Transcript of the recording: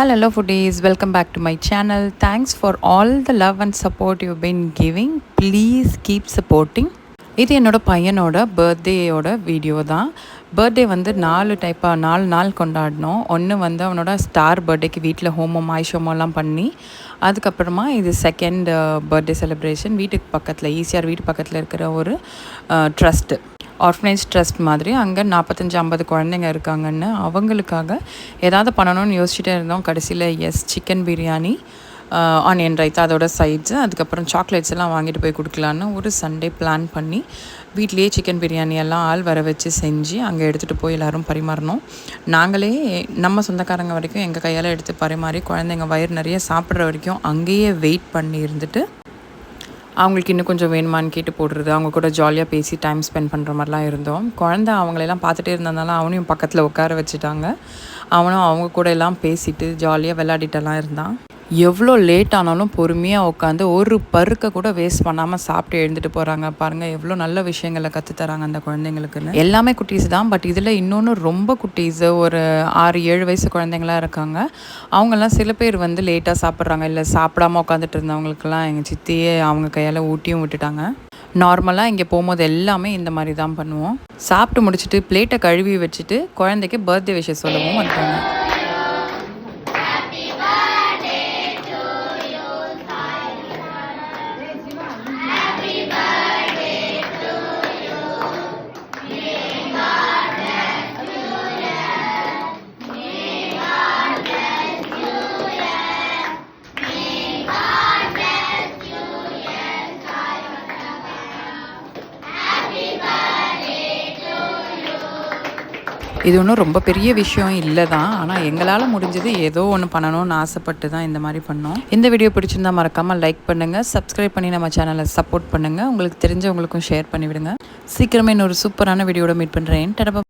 Hello foodies, welcome back to my channel. Thanks for all the love and support you've been giving. Please keep supporting. இது என்னோட பையனோட பர்த்டேயோட video தான். Birthday வந்து 4 நாள் கொண்டாடினோம். ஒன்று வந்து அவனோட ஸ்டார் பர்த்டேக்கு வீட்டில் ஹோமம் ஆயுஷோமெல்லாம் பண்ணி, அதுக்கப்புறமா இது செகண்ட் பர்த்டே செலிப்ரேஷன் வீட்டுக்கு பக்கத்தில் ஈசிஆர் வீட்டு பக்கத்தில் இருக்கிற ஒரு ட்ரஸ்ட்டு, ஆர்ஃபனேஜ் ட்ரஸ்ட் மாதிரி. அங்கே 45-50 குழந்தைங்க இருக்காங்கன்னு அவங்களுக்காக ஏதாவது பண்ணணும்னு யோசிச்சுட்டே இருந்தோம். கடைசியில் சிக்கன் பிரியாணி, ஆனியன் ரைத்தா, அதோட சைட்ஸு, அதுக்கப்புறம் சாக்லேட்ஸ் எல்லாம் வாங்கிட்டு போய் கொடுக்கலான்னு ஒரு சண்டே பிளான் பண்ணி வீட்லேயே சிக்கன் பிரியாணி எல்லாம் ஆள் வர வச்சு செஞ்சு அங்கே எடுத்துகிட்டு போய் எல்லோரும் பரிமாறணும். நாங்களே நம்ம சொந்தக்காரங்க வரைக்கும் எங்கள் கையால் எடுத்து பரிமாறி குழந்தைங்க வயிறு நிறைய சாப்பிட்ற வரைக்கும் அங்கேயே வெயிட் பண்ணி இருந்துட்டு அவங்களுக்கு இன்னும் கொஞ்சம் வேணுமான்னு கேட்டு போடுறது, அவங்க கூட ஜாலியாக பேசி டைம் ஸ்பெண்ட் பண்ணுற மாதிரிலாம் இருந்தோம். குழந்தை அவங்களெல்லாம் பார்த்துட்டே இருந்ததுனால அவனையும் பக்கத்தில் உட்கார வச்சுட்டாங்க. அவனும் அவங்க கூட எல்லாம் பேசிட்டு ஜாலியாக விளையாடிட்டெல்லாம் இருந்தான். எவ்வளோ லேட் ஆனாலும் பொறுமையாக உட்காந்து ஒரு பருக்க கூட வேஸ்ட் பண்ணாமல் சாப்பிட்டு எழுந்துட்டு போகிறாங்க. பாருங்கள் எவ்வளோ நல்ல விஷயங்களை கற்றுத்தராங்க அந்த குழந்தைங்களுக்குன்னு. எல்லாமே குட்டீஸ் தான், பட் இதில் இன்னொன்று ரொம்ப குட்டீஸு, ஒரு 6-7 வயசு குழந்தைங்களாம் இருக்காங்க. அவங்கெல்லாம் சில பேர் வந்து லேட்டாக சாப்பிட்றாங்க, இல்லை சாப்பிடாமல் உட்காந்துட்டு இருந்தவங்களுக்கெல்லாம் எங்கள் சித்தியே அவங்க கையால் ஊட்டியும் விட்டுட்டாங்க. நார்மலாக இங்கே போகும்போது எல்லாமே இந்த மாதிரி தான் பண்ணுவோம். சாப்பிட்டு முடிச்சுட்டு பிளேட்டை கழுவி வச்சுட்டு குழந்தைக்கு பர்த்டே விஷயம் சொல்லவும் வந்துட்டாங்க. இது ஒன்றும் ரொம்ப பெரிய விஷயம் இல்லை தான், ஆனால் எங்களால் முடிஞ்சது ஏதோ ஒன்று பண்ணணும்னு ஆசைப்பட்டு தான் இந்த மாதிரி பண்ணோம். இந்த வீடியோ பிடிச்சிருந்தா மறக்காமல் லைக் பண்ணுங்கள், சப்ஸ்கிரைப் பண்ணி நம்ம சேனலை சப்போர்ட் பண்ணுங்கள், உங்களுக்கு தெரிஞ்சவங்களுக்கும் ஷேர் பண்ணிவிடுங்க. சீக்கிரமே இன்னொரு சூப்பரான வீடியோட மீட் பண்ணுறேன்.